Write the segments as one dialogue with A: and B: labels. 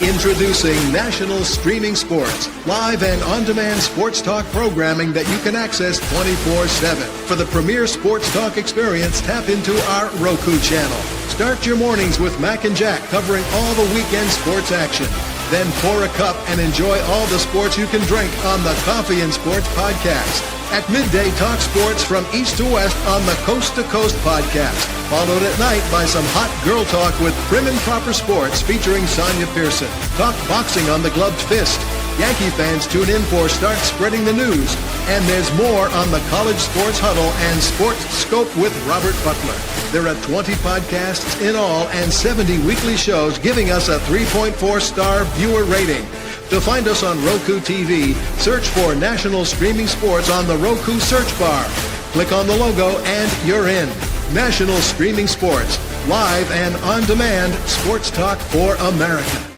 A: Introducing National Streaming Sports, live and on-demand sports talk programming that you can access 24/7. For the premier sports talk experience, tap into our Roku channel. Start your mornings with Mac and Jack covering all the weekend sports action. Then pour a cup and enjoy all the sports you can drink on the Coffee and Sports podcast. At midday, talk sports from east to west on the Coast to Coast podcast. Followed at night by some hot girl talk with Prim and Proper Sports featuring Sonia Pearson. Talk boxing on the Gloved Fist. Yankee fans tune in for Start Spreading the News. And there's more on the College Sports Huddle and Sports Scope with Robert Butler. There are 20 podcasts in all and 70 weekly shows giving us a 3.4-star viewer rating. To find us on Roku TV, search for National Streaming Sports on the Roku search bar. Click on the logo and you're in. National Streaming Sports, live and on-demand sports talk for America.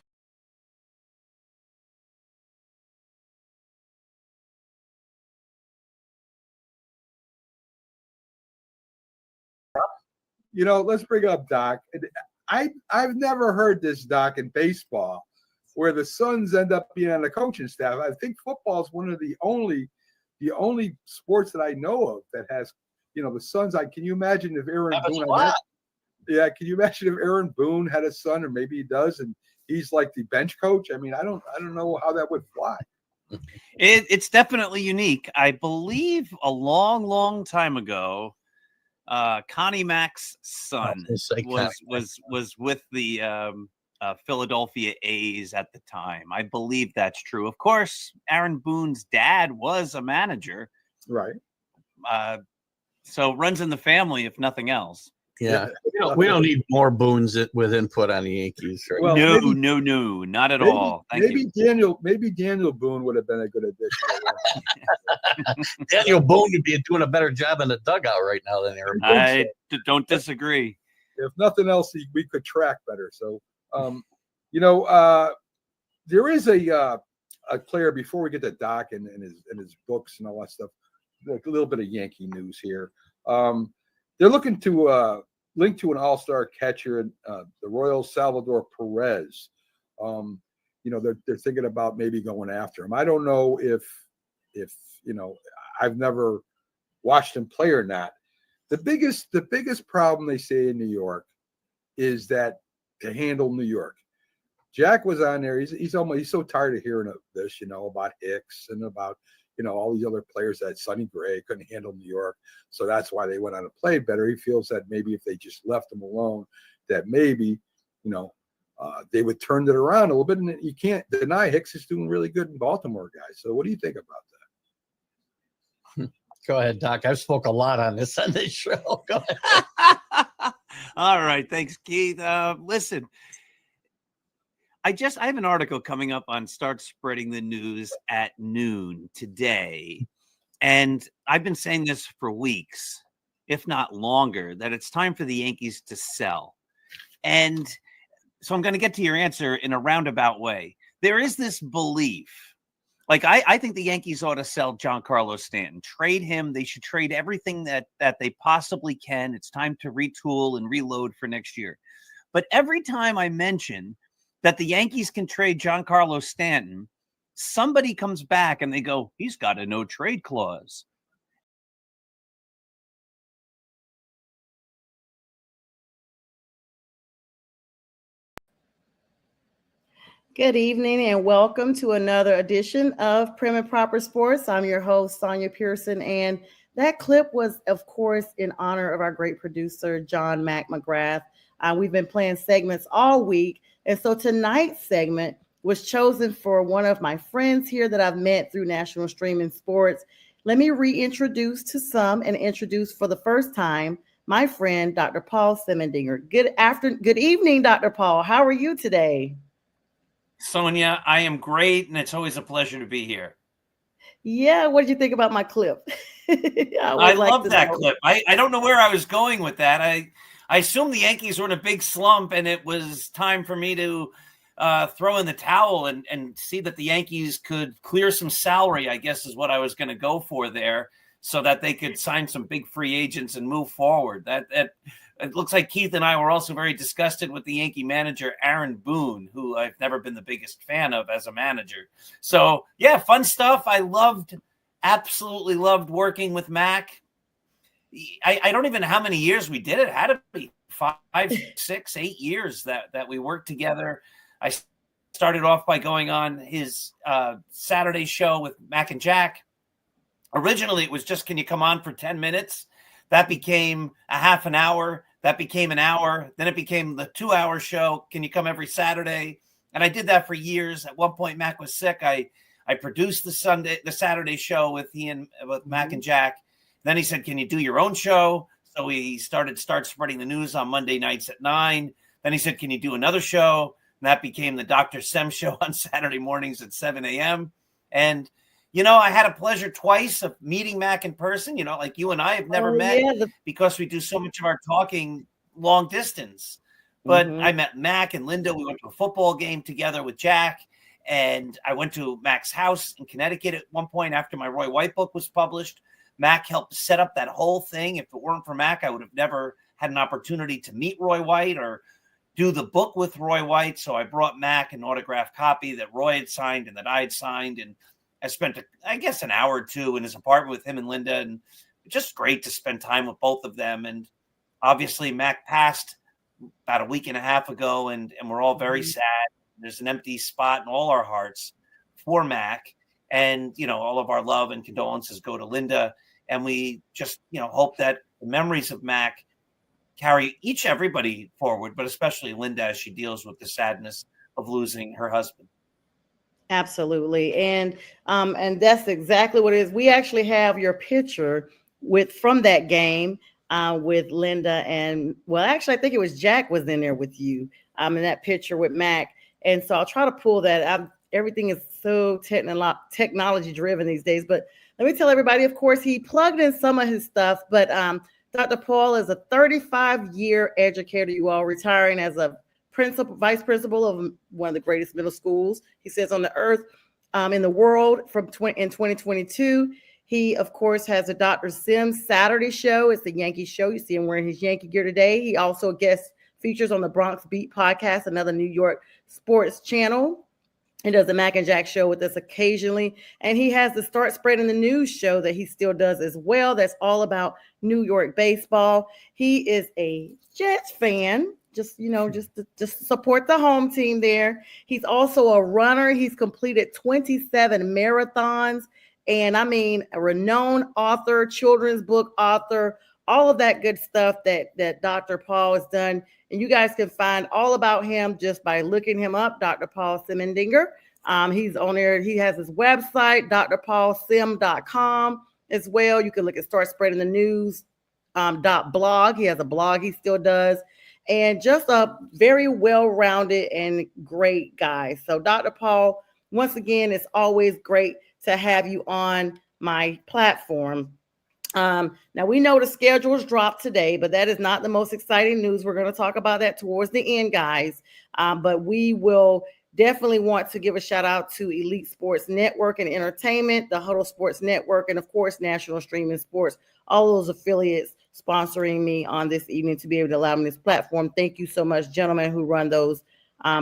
B: You know, let's bring up Doc. I've never heard this, Doc, in baseball, where the sons end up being on the coaching staff. I think football is one of the only sports that I know of that has, the sons. Can you imagine if Aaron Boone can you imagine if Aaron Boone had a son, or maybe he does, and he's like the bench coach? I mean, I don't know how that would fly.
C: It's definitely unique. I believe a long time ago, Connie Mack's son was with the Philadelphia A's at the time. I believe that's true. Of course, Aaron Boone's dad was a manager,
B: right?
C: So it runs in the family, if nothing else.
D: Yeah, we don't need more Boones with input on the Yankees. Right?
C: Well, no, not at all.
B: Maybe Daniel Boone would have been a good addition.
D: Daniel Boone would be doing a better job in the dugout right now than Aaron Boone.
C: I don't disagree.
B: If nothing else, we could track better. So, there is a player, before we get to Doc and his books and all that stuff. Like a little bit of Yankee news here. They're looking to link to an all-star catcher, the Royal Salvador Perez. They're thinking about maybe going after him. I don't know if I've never watched him play or not. The biggest problem they say in New York is that to handle New York. Jack was on there. He's so tired of hearing of this, about Hicks and about all these other players that Sonny Gray couldn't handle New York. So that's why they went on and played better. He feels that maybe if they just left him alone, that maybe, they would turn it around a little bit. And you can't deny Hicks is doing really good in Baltimore, guys. So what do you think about
D: that? Go ahead, Doc. I've spoke a lot on this show. Go ahead.
C: All right. Thanks, Keith. Listen. I have an article coming up on Start Spreading the News at noon today. And I've been saying this for weeks, if not longer, that it's time for the Yankees to sell. And so I'm going to get to your answer in a roundabout way. There is this belief, like I think the Yankees ought to sell Giancarlo Stanton, trade him. They should trade everything that they possibly can. It's time to retool and reload for next year. But every time I mention that the Yankees can trade Giancarlo Stanton, somebody comes back and they go, he's got a no trade clause.
E: Good evening and welcome to another edition of Prim and Proper Sports. I'm your host, Sonia Pearson, and that clip was, of course, in honor of our great producer, John Mac McGrath. We've been playing segments all week. And so tonight's segment was chosen for one of my friends here that I've met through National Streaming Sports. Let me reintroduce to some and introduce for the first time my friend, Dr. Paul Semendinger. Good evening, Dr. Paul. How are you today?
C: Sonia, I am great, and it's always a pleasure to be here.
E: Yeah, what did you think about my clip?
C: I love that clip. I don't know where I was going with that. I assumed the Yankees were in a big slump, and it was time for me to throw in the towel and see that the Yankees could clear some salary, I guess is what I was going to go for there, so that they could sign some big free agents and move forward. That it looks like Keith and I were also very disgusted with the Yankee manager, Aaron Boone, who I've never been the biggest fan of as a manager. So, yeah, fun stuff. I absolutely loved working with Mac. I don't even know how many years we did it. It had to be 5, 6, 8 years that we worked together. I started off by going on his Saturday show with Mac and Jack. Originally, it was just, can you come on for 10 minutes? That became a half an hour. That became an hour. Then it became the 2-hour show. Can you come every Saturday? And I did that for years. At one point, Mac was sick. I produced the Saturday show with Mac and Jack. Then he said, can you do your own show? So we start spreading the news on Monday nights at 9. Then he said, can you do another show? And that became the Dr. Sem show on Saturday mornings at 7 a.m. And, I had a pleasure twice of meeting Mac in person. Like you and I have never met because we do so much of our talking long distance. But I met Mac and Linda. We went to a football game together with Jack. And I went to Mac's house in Connecticut at one point after my Roy White book was published. Mac helped set up that whole thing. If it weren't for Mac, I would have never had an opportunity to meet Roy White or do the book with Roy White. So I brought Mac an autographed copy that Roy had signed and that I had signed. And I spent, an hour or two in his apartment with him and Linda. And just great to spend time with both of them. And obviously Mac passed about a week and a half ago, and we're all very sad. There's an empty spot in all our hearts for Mac. And, all of our love and condolences go to Linda. And we just, hope that the memories of Mac carry everybody forward, but especially Linda as she deals with the sadness of losing her husband.
E: Absolutely. And that's exactly what it is. We actually have your picture from that game with Linda. And actually, I think it was Jack was in there with you in that picture with Mac. And so I'll try to pull that out. Everything is so technology driven these days. But let me tell everybody, of course, he plugged in some of his stuff. But Dr. Paul is a 35-year educator, you all, retiring as a vice principal of one of the greatest middle schools, he says, on the earth, in the world in 2022. He, of course, has a Dr. Sem Saturday show. It's the Yankee show. You see him wearing his Yankee gear today. He also guest features on the Bronx Beat podcast, another New York sports channel. He does the Mac and Jack show with us occasionally. And he has the Start Spreading the News show that he still does as well. That's all about New York baseball. He is a Jets fan, just to support the home team there. He's also a runner. He's completed 27 marathons. And a renowned author, children's book author, all of that good stuff that Dr. Paul has done. And you guys can find all about him just by looking him up, Dr. Paul Semendinger. He's on there. He has his website, drpaulsem.com as well. You can look at Start Spreading the News .blog. He has a blog he still does. And just a very well-rounded and great guy. So Dr. Paul, once again, it's always great to have you on my platform. Now we know the schedules dropped today, but that is not the most exciting news. We're going to talk about that towards the end, guys. But we will definitely want to give a shout out to Elite Sports Network and Entertainment, the Huddle Sports Network, and of course, National Streaming Sports, all those affiliates sponsoring me on this evening to be able to allow me this platform. Thank you so much, gentlemen, who run those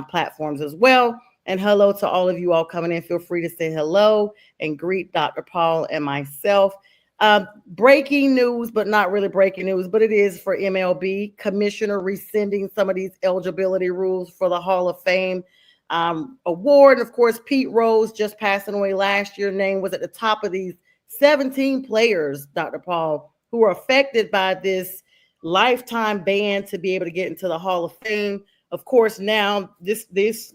E: platforms as well. And hello to all of you all coming in. Feel free to say hello and greet Dr. Paul and myself. Breaking news, but not really breaking news, but it is for MLB. Commissioner rescinding some of these eligibility rules for the Hall of Fame award. And of course, Pete Rose, just passing away last year, name was at the top of these 17 players, Dr. Paul, who were affected by this lifetime ban to be able to get into the Hall of Fame. Of course, now this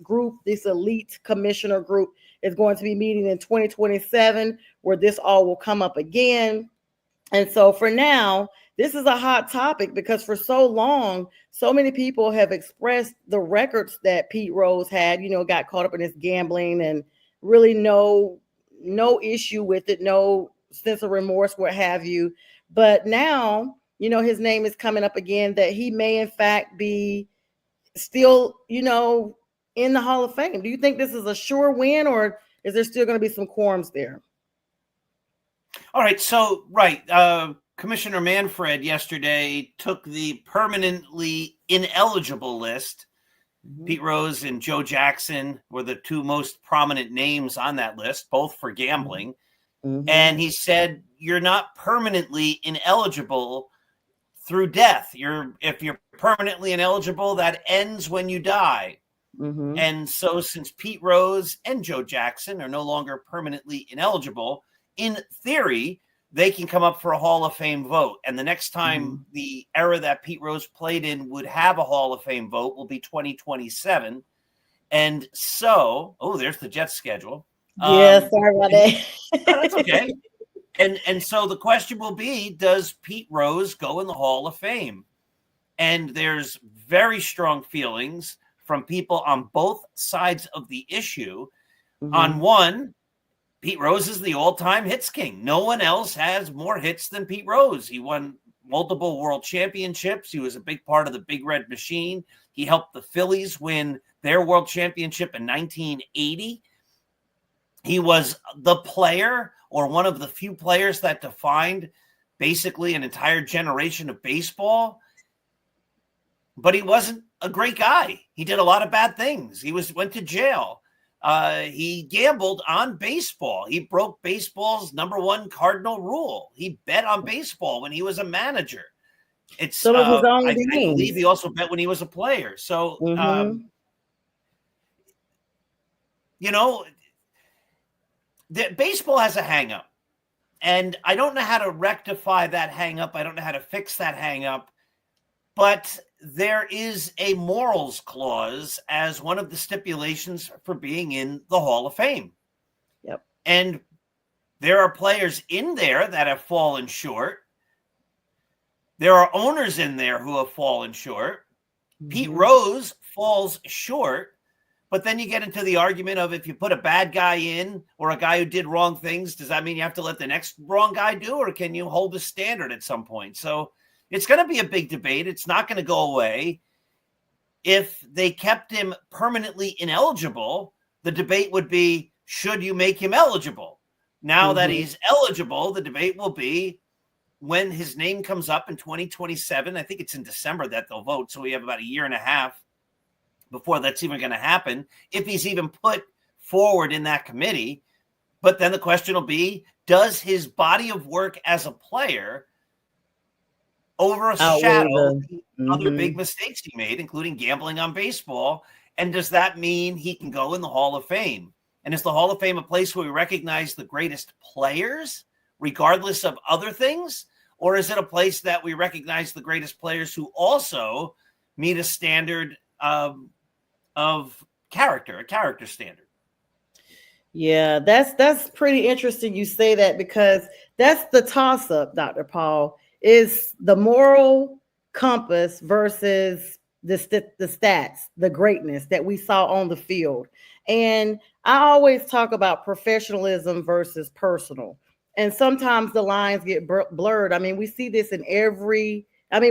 E: group, this elite commissioner group, is going to be meeting in 2027, where this all will come up again. And so for now, this is a hot topic because for so long, so many people have expressed the records that Pete Rose had, got caught up in his gambling and really no issue with it, no sense of remorse, what have you. But now, his name is coming up again, that he may in fact be still, in the Hall of Fame. Do you think this is a sure win, or is there still going to be some quorums there?
C: All right. So, Commissioner Manfred yesterday took the permanently ineligible list. Pete Rose and Joe Jackson were the two most prominent names on that list, both for gambling. And he said, you're not permanently ineligible through death. If you're permanently ineligible, that ends when you die. And so since Pete Rose and Joe Jackson are no longer permanently ineligible, in theory, they can come up for a Hall of Fame vote. And the next time the era that Pete Rose played in would have a Hall of Fame vote will be 2027. And so, there's the Jets schedule.
E: Yeah, sorry about that.
C: That's okay. And so the question will be, does Pete Rose go in the Hall of Fame? And there's very strong feelings from people on both sides of the issue. On one, Pete Rose is the all-time hits king. No one else has more hits than Pete Rose. He won multiple world championships. He was a big part of the Big Red Machine. He helped the Phillies win their world championship in 1980. He was the player, or one of the few players, that defined basically an entire generation of baseball. But he wasn't a great guy. He did a lot of bad things. He went to jail. He gambled on baseball. He broke baseball's #1 cardinal rule. He bet on baseball when he was a manager. It's
E: some of his own
C: I
E: games.
C: believe he also bet when he was a player. So, baseball has a hang up, and I don't know how to rectify that hang up. I don't know how to fix that hang up, but there is a morals clause as one of the stipulations for being in the Hall of Fame.
E: Yep.
C: And there are players in there that have fallen short. There are owners in there who have fallen short. Pete Rose falls short. But then you get into the argument of, if you put a bad guy in, or a guy who did wrong things, does that mean you have to let the next wrong guy do, or can you hold a standard at some point? So it's going to be a big debate. It's not going to go away. If they kept him permanently ineligible, the debate would be, should you make him eligible? Now that he's eligible, the debate will be, when his name comes up in 2027, I think it's in December that they'll vote. So we have about a year and a half before that's even going to happen, if he's even put forward in that committee. But then the question will be, does his body of work as a player overshadow other big mistakes he made, including gambling on baseball? And does that mean he can go in the Hall of Fame? And is the Hall of Fame a place where we recognize the greatest players, regardless of other things? Or is it a place that we recognize the greatest players who also meet a standard of character, a character standard?
E: Yeah, that's pretty interesting you say that, because that's the toss-up, Dr. Paul, is the moral compass versus the stats, the greatness that we saw on the field. And I always talk about professionalism versus personal. And sometimes the lines get blurred. I mean, we see this in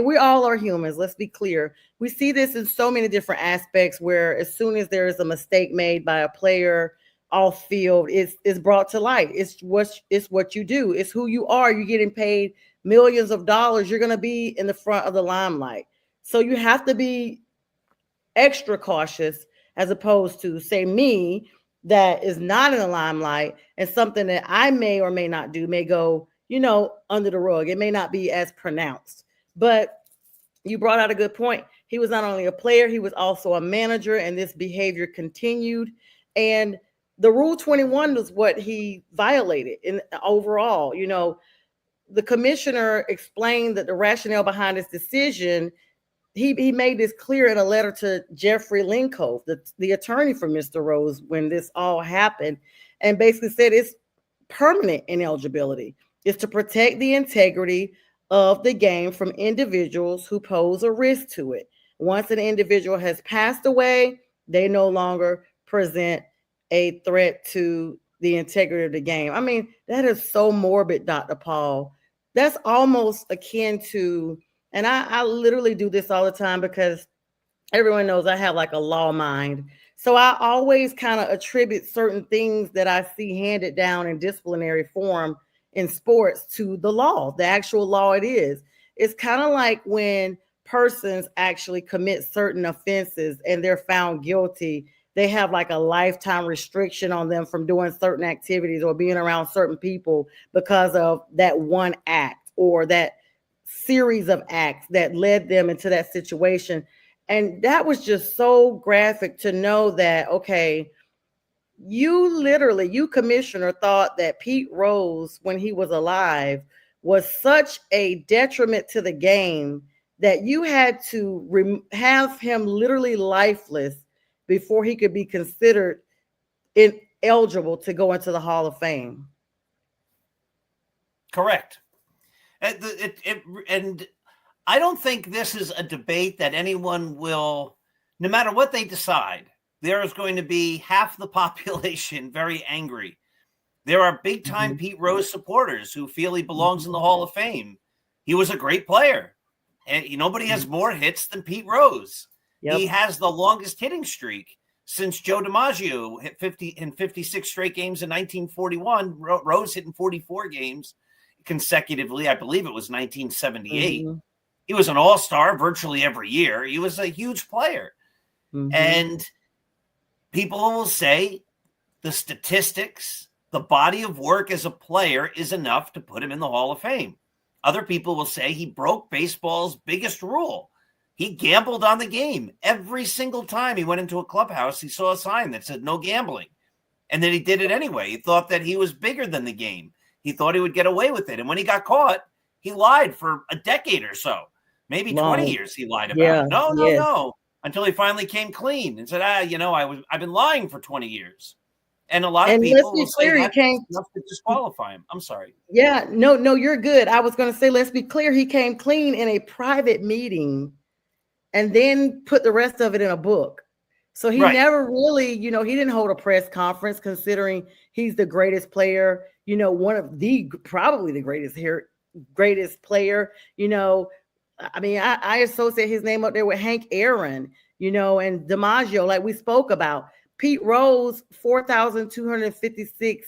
E: we all are humans. Let's be clear. We see this in so many different aspects, where as soon as there is a mistake made by a player off field, it's brought to light. It's what you do. It's who you are. You're getting paid millions of dollars. You're going to be in the front of the limelight. So you have to be extra cautious, as opposed to, say, me, that is not in the limelight, and something that I may or may not do may go, under the rug. It may not be as pronounced. But you brought out a good point. He was not only a player, he was also a manager, and this behavior continued. And the Rule 21 was what he violated in overall. The commissioner explained that the rationale behind his decision, he made this clear in a letter to Jeffrey Linkove, the attorney for Mr. Rose, when this all happened, and basically said it's permanent ineligibility. It's to protect the integrity of the game from individuals who pose a risk to it. Once an individual has passed away, they no longer present a threat to the integrity of the game. I mean, that is so morbid, Dr. Paul. That's almost akin to, and I literally do this all the time, because everyone knows I have like a law mind. So I always kind of attribute certain things that I see handed down in disciplinary form in sports to the law, the actual law it is. It's kind of like when persons actually commit certain offenses and they're found guilty, they have like a lifetime restriction on them from doing certain activities or being around certain people because of that one act or that series of acts that led them into that situation. And that was just so graphic to know that, okay, you commissioner thought that Pete Rose, when he was alive, was such a detriment to the game that you had to have him literally lifeless before he could be considered ineligible to go into the Hall of Fame.
C: Correct. And I don't think this is a debate that anyone will, no matter what they decide, there is going to be half the population very angry. There are big-time Pete Rose supporters who feel he belongs in the Hall of Fame. He was a great player. And nobody has more hits than Pete Rose. Yep. He has the longest hitting streak since Joe DiMaggio hit 50 in 56 straight games in 1941. Rose hit in 44 games consecutively. I believe it was 1978. He was an all-star virtually every year. He was a huge player. And people will say the statistics, the body of work as a player is enough to put him in the Hall of Fame. Other people will say he broke baseball's biggest rule. He gambled on the game. Every single time he went into a clubhouse, he saw a sign that said no gambling. And then he did it anyway. He thought that he was bigger than the game. He thought he would get away with it. And when he got caught, he lied for a decade or so. Maybe 20 years he lied about it. No. Until he finally came clean and said, I've been lying for 20 years. And a lot of people will say that's enough to disqualify him. I'm sorry.
E: Yeah, no, you're good. I was going to say, let's be clear. He came clean in a private meeting and then put the rest of it in a book. So he never really, he didn't hold a press conference considering he's the greatest player, one of probably the greatest player, I mean, I associate his name up there with Hank Aaron, and DiMaggio, like we spoke about. Pete Rose, 4,256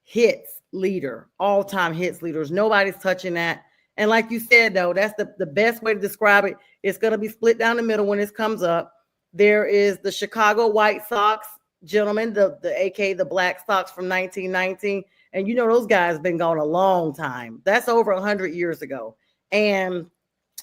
E: hits leader, all-time hits leaders. Nobody's touching that. And like you said, though, that's the best way to describe it. It's going to be split down the middle when this comes up. There is the Chicago White Sox gentlemen, the aka the Black Sox from 1919. And those guys been gone a long time. That's over 100 years ago. And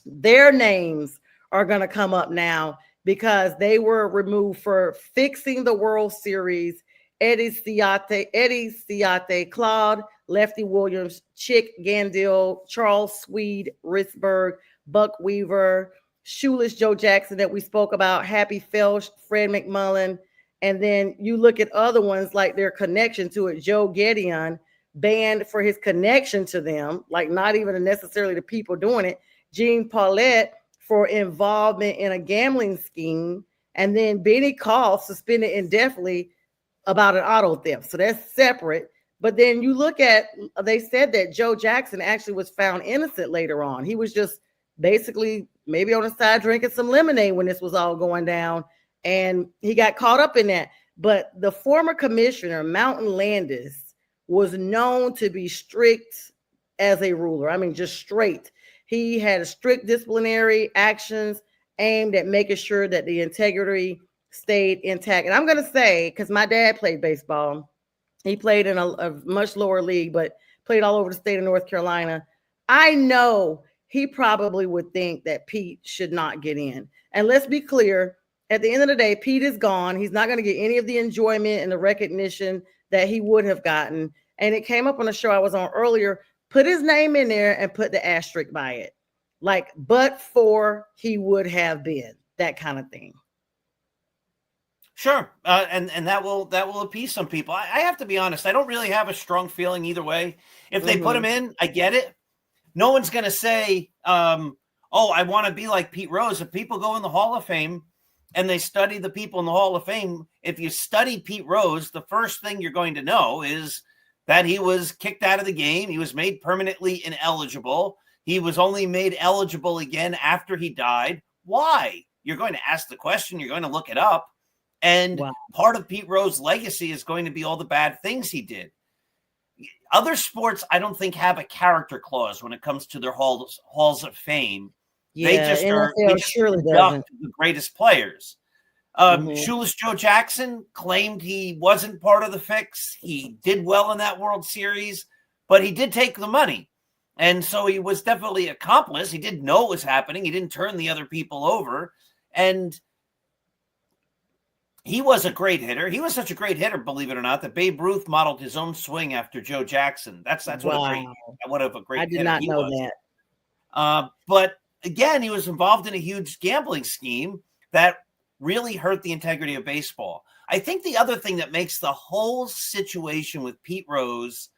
E: their names are going to come up now because they were removed for fixing the World Series. Eddie Ciate, Claude, Lefty Williams, Chick Gandil, Charles Swede, Ritzberg, Buck Weaver, Shoeless Joe Jackson that we spoke about, Happy Felsch, Fred McMullen. And then you look at other ones like their connection to it. Joe Gedeon, banned for his connection to them, like not even necessarily the people doing it. Gene Paulette for involvement in a gambling scheme. And then Benny Call suspended indefinitely about an auto theft. So that's separate. But then you look at, they said that Joe Jackson actually was found innocent later on. He was just basically maybe on the side drinking some lemonade when this was all going down. And he got caught up in that. But the former commissioner, Mountain Landis, was known to be strict as a ruler. I mean, just straight. He had strict disciplinary actions aimed at making sure that the integrity stayed intact. And I'm going to say, because my dad played baseball, he played in a much lower league, but played all over the state of North Carolina. I know he probably would think that Pete should not get in. And let's be clear, at the end of the day, Pete is gone. He's not going to get any of the enjoyment and the recognition that he would have gotten. And it came up on a show I was on earlier. Put his name in there and put the asterisk by it. Like, but for he would have been, that kind of thing.
C: Sure. And that will appease some people. I have to be honest. I don't really have a strong feeling either way. If they put him in, I get it. No one's going to say, I want to be like Pete Rose. If people go in the Hall of Fame and they study the people in the Hall of Fame, if you study Pete Rose, the first thing you're going to know is that he was kicked out of the game. He was made permanently ineligible. He was only made eligible again after he died. Why? You're going to ask the question. You're going to look it up. And part of Pete Rose's legacy is going to be all the bad things he did. other sports, I don't think have a character clause when it comes to their halls of fame. They
E: Yeah,
C: just are
E: NFL
C: they just
E: surely
C: induct
E: doesn't.
C: the greatest players.
E: Mhm.
C: Shoeless Joe Jackson claimed he wasn't part of the fix. He did well in that World Series, but he did take the money. And so he was definitely accomplice. He didn't know what was happening. He didn't turn the other people over. And he was a great hitter. He was such a great hitter, believe it or not, that Babe Ruth modeled his own swing after Joe Jackson. That's what a great
E: I did
C: hitter
E: not
C: he
E: know
C: was.
E: that.
C: But again, he was involved in a huge gambling scheme that really hurt the integrity of baseball. I think the other thing that makes the whole situation with Pete Rose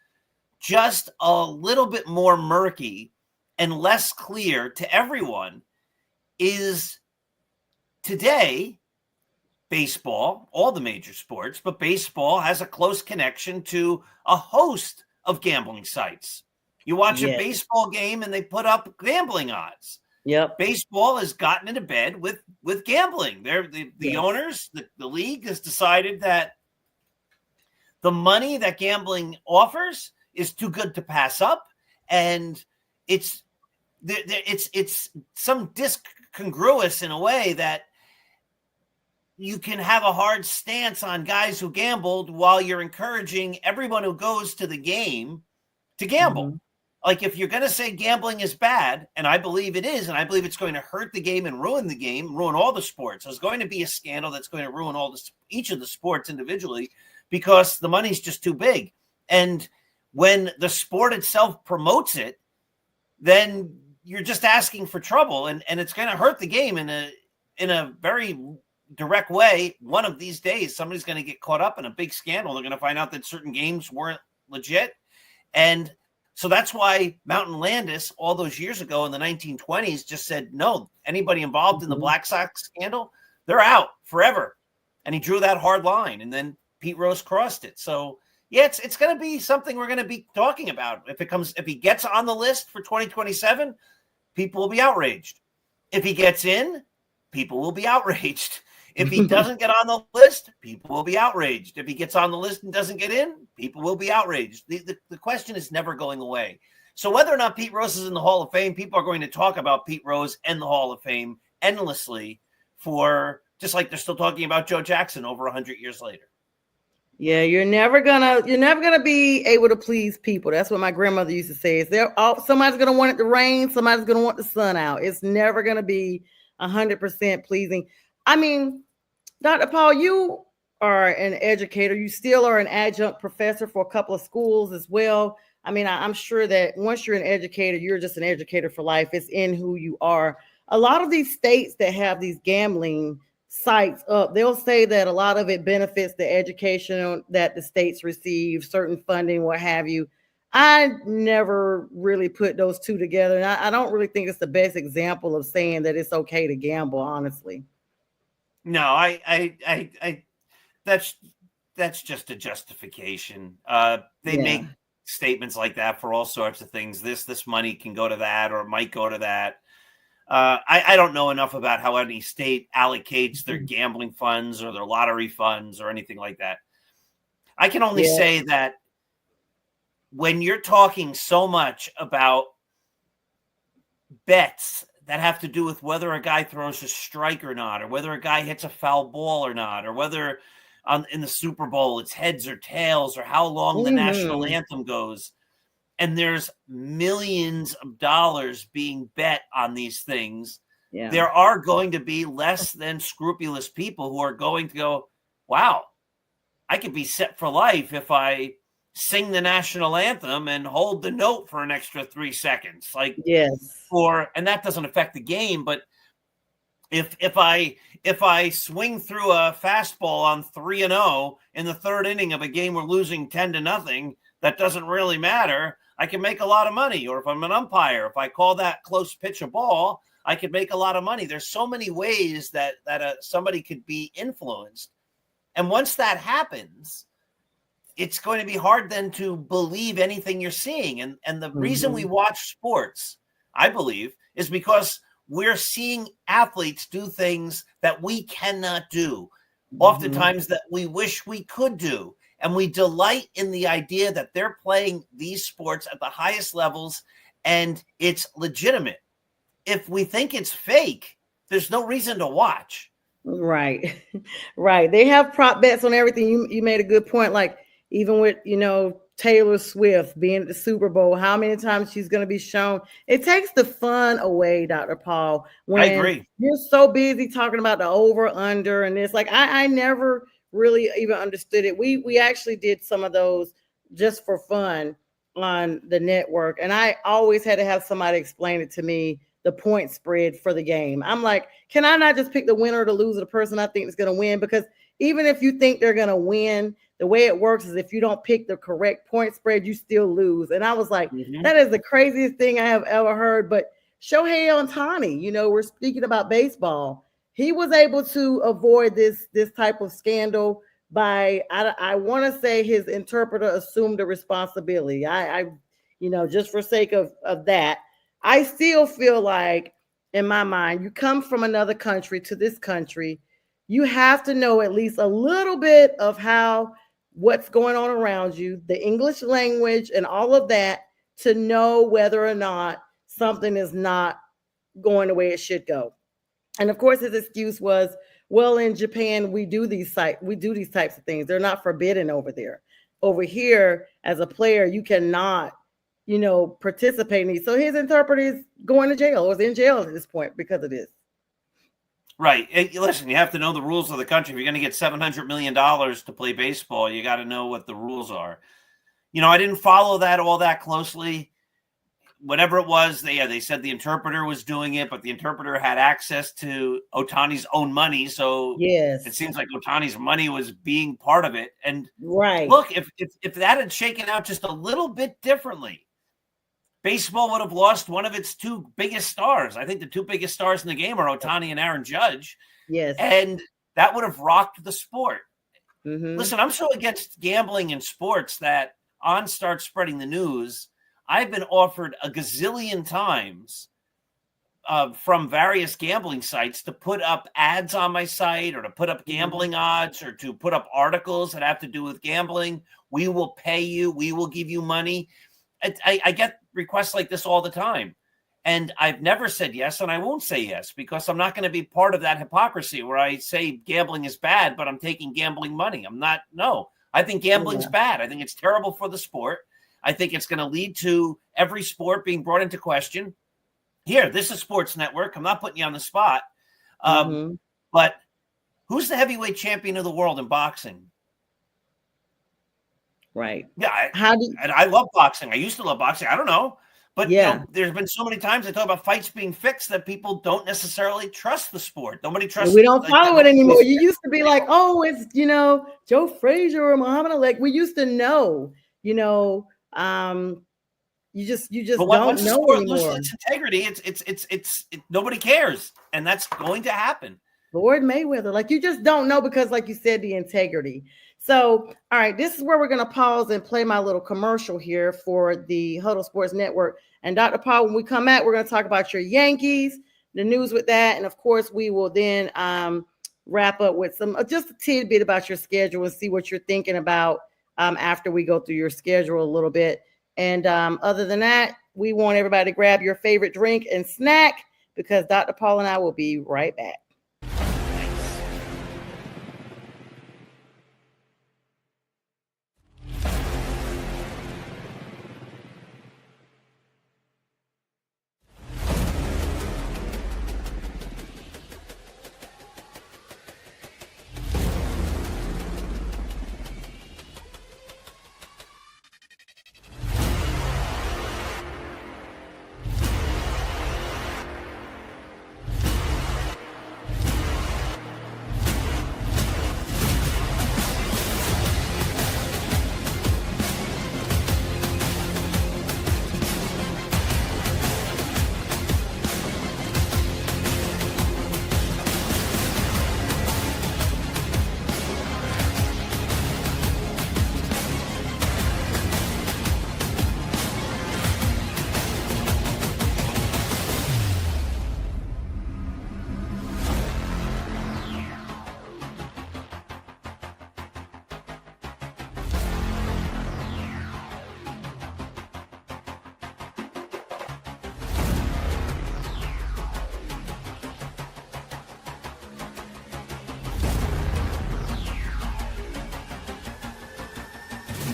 C: just a little bit more murky and less clear to everyone is today, baseball, all the major sports, but baseball has a close connection to a host of gambling sites. You watch a
E: Yes.
C: baseball game and they put up gambling odds.
E: Yep.
C: Baseball has gotten into bed with gambling. The
E: Yes.
C: owners, the league has decided that the money that gambling offers is too good to pass up, and it's some discongruous in a way that you can have a hard stance on guys who gambled while you're encouraging everyone who goes to the game to gamble.
E: Mhm.
C: Like, if you're going to say gambling is bad, and I believe it is, and I believe it's going to hurt the game and ruin the game, ruin all the sports. There's going to be a scandal that's going to ruin each of the sports individually because the money's just too big. And when the sport itself promotes it, then you're just asking for trouble, and it's going to hurt the game in a very direct way. One of these days, somebody's going to get caught up in a big scandal. They're going to find out that certain games weren't legit, and so that's why Mountain Landis, all those years ago in the 1920s, just said, no, anybody involved in the Black Sox scandal, they're out forever. And he drew that hard line, and then Pete Rose crossed it. So, yeah, it's going to be something we're going to be talking about. If he gets on the list for 2027, people will be outraged. If he gets in, people will be outraged. If he doesn't get on the list, people will be outraged. If he gets on the list and doesn't get in, people will be outraged. The question is never going away. So whether or not Pete Rose is in the Hall of Fame, people are going to talk about Pete Rose and the Hall of Fame endlessly for just like they're still talking about Joe Jackson over 100 years later.
E: Yeah, you're never gonna be able to please people. That's what my grandmother used to say. Somebody's gonna want it to rain, somebody's gonna want the sun out. It's never gonna be 100% pleasing. I mean, Dr. Paul, you are an educator. You still are an adjunct professor for a couple of schools as well. I mean, I'm sure that once you're an educator, you're just an educator for life. It's in who you are. A lot of these states that have these gambling sites up, they'll say that a lot of it benefits the education that the states receive, certain funding, what have you. I never really put those two together. And I don't really think it's the best example of saying that it's okay to gamble, honestly.
C: No, I that's just a justification. They make statements like that for all sorts of things. This money can go to that, or it might go to that. I don't know enough about how any state allocates their gambling funds or their lottery funds or anything like that. I can only say that when you're talking so much about bets that have to do with whether a guy throws a strike or not, or whether a guy hits a foul ball or not, or whether in the Super Bowl it's heads or tails, or how long the national anthem goes, and there's millions of dollars being bet on these things, there are going to be less than scrupulous people who are going to go, wow, I could be set for life if I sing the national anthem and hold the note for an extra 3 seconds. And that doesn't affect the game, but if I swing through a fastball on 3-0 in the third inning of a game we're losing 10-0, that doesn't really matter. I can make a lot of money. Or if I'm an umpire, if I call that close pitch a ball, I could make a lot of money. There's so many ways that somebody could be influenced. And once that happens, it's going to be hard then to believe anything you're seeing. And the reason we watch sports, I believe, is because we're seeing athletes do things that we cannot do. oftentimes that we wish we could do. And we delight in the idea that they're playing these sports at the highest levels and it's legitimate. If we think it's fake, there's no reason to watch.
E: Right. Right. They have prop bets on everything. You made a good point. Like even with, Taylor Swift being at the Super Bowl, how many times she's going to be shown. It takes the fun away, Dr. Paul, when
C: I agree.
E: You're so busy talking about the over under and it's like I never really even understood it. We actually did some of those just for fun on the network. And I always had to have somebody explain it to me, the point spread for the game. I'm like, can I not just pick the winner or the loser, the person I think is going to win? Because even if you think they're going to win, the way it works is if you don't pick the correct point spread, you still lose. And I was like, that is the craziest thing I have ever heard. But Shohei Ohtani, we're speaking about baseball. He was able to avoid this type of scandal by, I want to say his interpreter assumed the responsibility. I just for sake of that, I still feel like in my mind, you come from another country to this country, you have to know at least a little bit of what's going on around you, the English language and all of that to know whether or not something is not going the way it should go. And of course, his excuse was, well, in Japan, we do these types of things. They're not forbidden over there. Over here, as a player, you cannot, participate in these. So his interpreter is going to jail or is in jail at this point because of this.
C: Right. Hey, listen, you have to know the rules of the country. If you're going to get $700 million to play baseball, you got to know what the rules are. I didn't follow that all that closely. Whatever it was, they said the interpreter was doing it, but the interpreter had access to Ohtani's own money. So
E: yes,
C: it seems like Ohtani's money was being part of it. And
E: right.
C: Look, if that had shaken out just a little bit differently, baseball would have lost one of its two biggest stars. I think the two biggest stars in the game are Ohtani and Aaron Judge.
E: Yes.
C: And that would have rocked the sport.
E: Mm-hmm.
C: Listen, I'm so against gambling in sports that on Start Spreading the News, I've been offered a gazillion times from various gambling sites to put up ads on my site or to put up gambling odds or to put up articles that have to do with gambling. We will pay you. We will give you money. I get requests like this all the time. And I've never said yes, and I won't say yes because I'm not going to be part of that hypocrisy where I say gambling is bad, but I'm taking gambling money. I'm not. No, I think gambling's bad. I think it's terrible for the sport. I think it's going to lead to every sport being brought into question. Here, this is Sports Network. I'm not putting you on the spot. But who's the heavyweight champion of the world in boxing?
E: Right.
C: Yeah. And I love boxing. I used to love boxing. I don't know. But there's been so many times I talk about fights being fixed that people don't necessarily trust the sport. Nobody trusts.
E: We don't follow it anymore. You used to be like, oh, it's Joe Frazier or Muhammad Ali. Like we used to know. You just don't know anymore.
C: Loses its integrity. It's nobody cares, and that's going to happen.
E: Lord Mayweather, like you just don't know because, like you said, the integrity. So, all right, this is where we're going to pause and play my little commercial here for the Huddle Sports Network. And Dr. Paul, when we come back, we're going to talk about your Yankees, the news with that. And of course, we will then wrap up with just a tidbit about your schedule and see what you're thinking about after we go through your schedule a little bit. And other than that, we want everybody to grab your favorite drink and snack because Dr. Paul and I will be right back.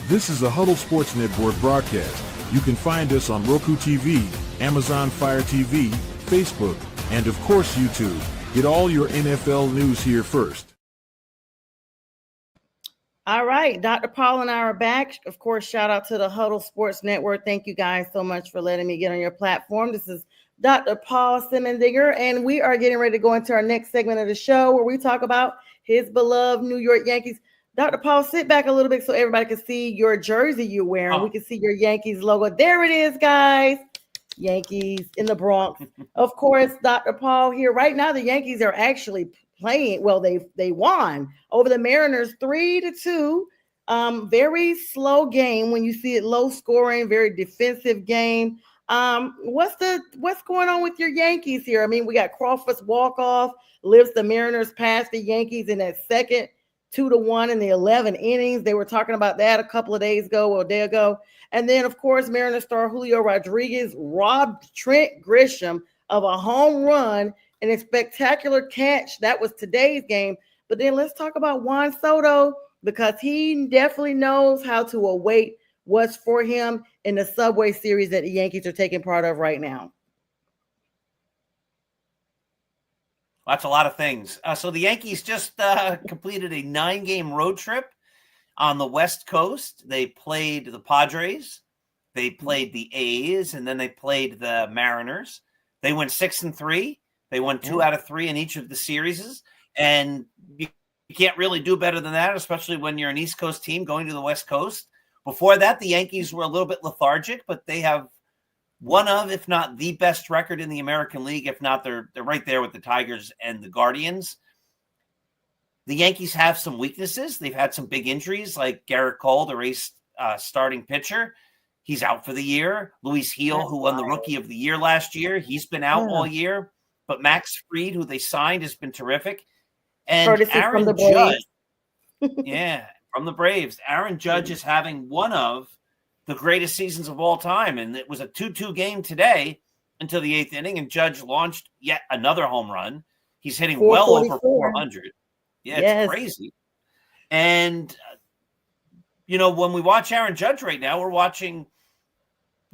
F: This is a Huddle Sports Network broadcast. You can find us on Roku TV, Amazon Fire TV, Facebook, and of course YouTube. Get all your NFL news here first.
E: All right, Dr. Paul and I are back. Of course, shout out to the Huddle Sports Network. Thank you guys so much for letting me get on your platform. This is Dr. Paul Semendinger, and we are getting ready to go into our next segment of the show where we talk about his beloved New York Yankees. Dr. Paul, sit back a little bit so everybody can see your jersey you're wearing. We can see your Yankees logo. There it is, guys. Yankees in the Bronx. Of course, Dr. Paul here. Right now, the Yankees are actually playing. Well, they won over the Mariners 3-2. Very slow game when you see it, low scoring, very defensive game. What's going on with your Yankees here? I mean, we got Crawford's walk-off, lifts the Mariners past the Yankees in that second 2-1 in the 11 innings. They were talking about that a couple of days ago or a day ago. And then, of course, Mariners star Julio Rodriguez robbed Trent Grisham of a home run and a spectacular catch. That was today's game. But then let's talk about Juan Soto, because he definitely knows how to await what's for him in the Subway Series that the Yankees are taking part of right now.
C: That's a lot of things. So the Yankees just completed a 9-game road trip on the West Coast. They played the Padres, they played the A's, and then they played the Mariners. They went 6-3. They won 2 out of 3 in each of the series. And you can't really do better than that, especially when you're an East Coast team going to the West Coast. Before that, the Yankees were a little bit lethargic, but they have one of, if not the best record in the American League. If not, they're right there with the Tigers and the Guardians. The Yankees have some weaknesses. They've had some big injuries, like Garrett Cole, the race starting pitcher. He's out for the year. Luis Gil, who won the Rookie of the Year last year, he's been out all year. But Max Fried, who they signed, has been terrific. And Aaron Judge, from the Braves. Aaron Judge is having one of the greatest seasons of all time. And it was a 2-2 game today until the 8th inning, and Judge launched yet another home run. He's hitting well over 400. Yeah, it's crazy. And, when we watch Aaron Judge right now, we're watching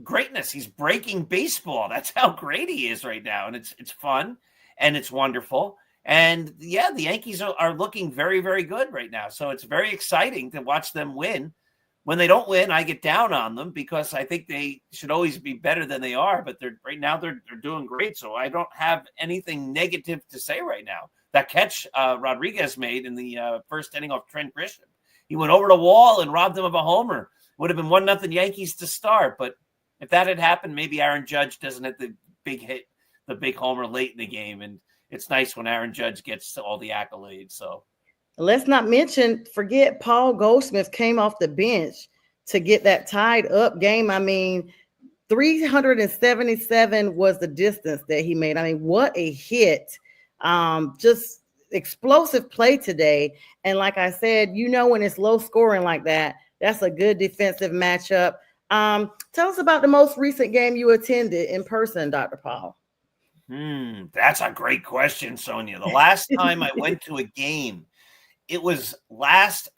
C: greatness. He's breaking baseball. That's how great he is right now. And it's fun and it's wonderful. And, the Yankees are looking very, very good right now. So it's very exciting to watch them win. When they don't win, I get down on them because I think they should always be better than they are. But right now they're doing great. So I don't have anything negative to say right now. That catch Rodriguez made in the first inning off Trent Grisham, he went over the wall and robbed him of a homer. Would have been 1-0 Yankees to start. But if that had happened, maybe Aaron Judge doesn't hit the big hit, the big homer late in the game. And it's nice when Aaron Judge gets all the accolades. So
E: let's not forget Paul Goldschmidt came off the bench to get that tied up game. I mean, 377 was the distance that he made. I mean, what a hit. Just explosive play today. And like I said, when it's low scoring like that, that's a good defensive matchup. Tell us about the most recent game you attended in person, Dr. Paul.
C: That's a great question, Sonia. The last time I went to a game, it was last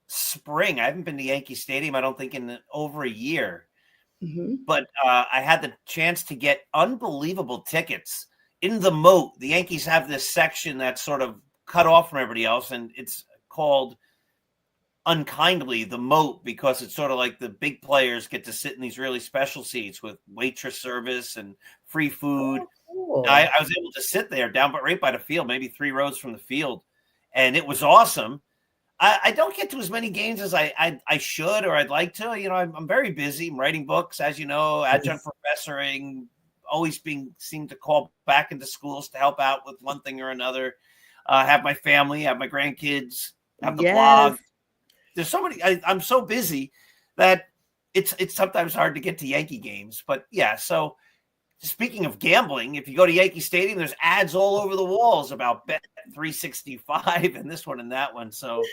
C: spring. I haven't been to Yankee Stadium, I don't think, in over a year. But I had the chance to get unbelievable tickets in the moat. The Yankees have this section that's sort of cut off from everybody else, and it's called unkindly the moat because it's sort of like the big players get to sit in these really special seats with waitress service and free food. Cool. I was able to sit there down but right by the field, maybe 3 rows from the field, and it was awesome. I don't get to as many games as I should or I'd like to. I'm very busy. I'm writing books, as you know, adjunct professoring, always seem to call back into schools to help out with one thing or another. Have my family, have my grandkids, have the blog. There's so many. I'm so busy that it's sometimes hard to get to Yankee games. But so speaking of gambling, if you go to Yankee Stadium, there's ads all over the walls about Bet 365 and this one and that one. So,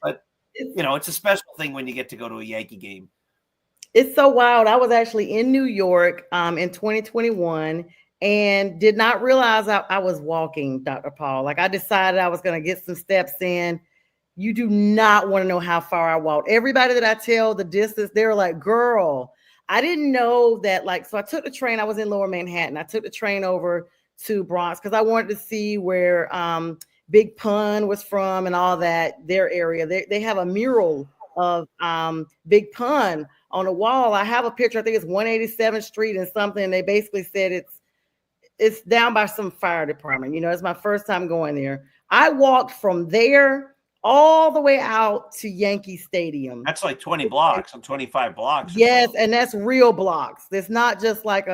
C: but it's a special thing when you get to go to a Yankee game.
E: It's so wild. I was actually in New York in 2021 and did not realize I was walking, Dr. Paul. Like, I decided I was going to get some steps in, You do not want to know how far I walked. Everybody that I tell the distance, they're like, girl, I didn't know that. Like, so I took the train. I was in Lower Manhattan. I took the train over to Bronx because I wanted to see where Big Pun was from and all that, their area. They have a mural of Big Pun on a wall. I have a picture. I think it's 187th Street and something. And they basically said it's down by some fire department. You know, it's my first time going there. I walked from there all the way out to Yankee Stadium.
C: That's like 20 blocks and 25 blocks.
E: Yes, and that's real blocks. It's not just like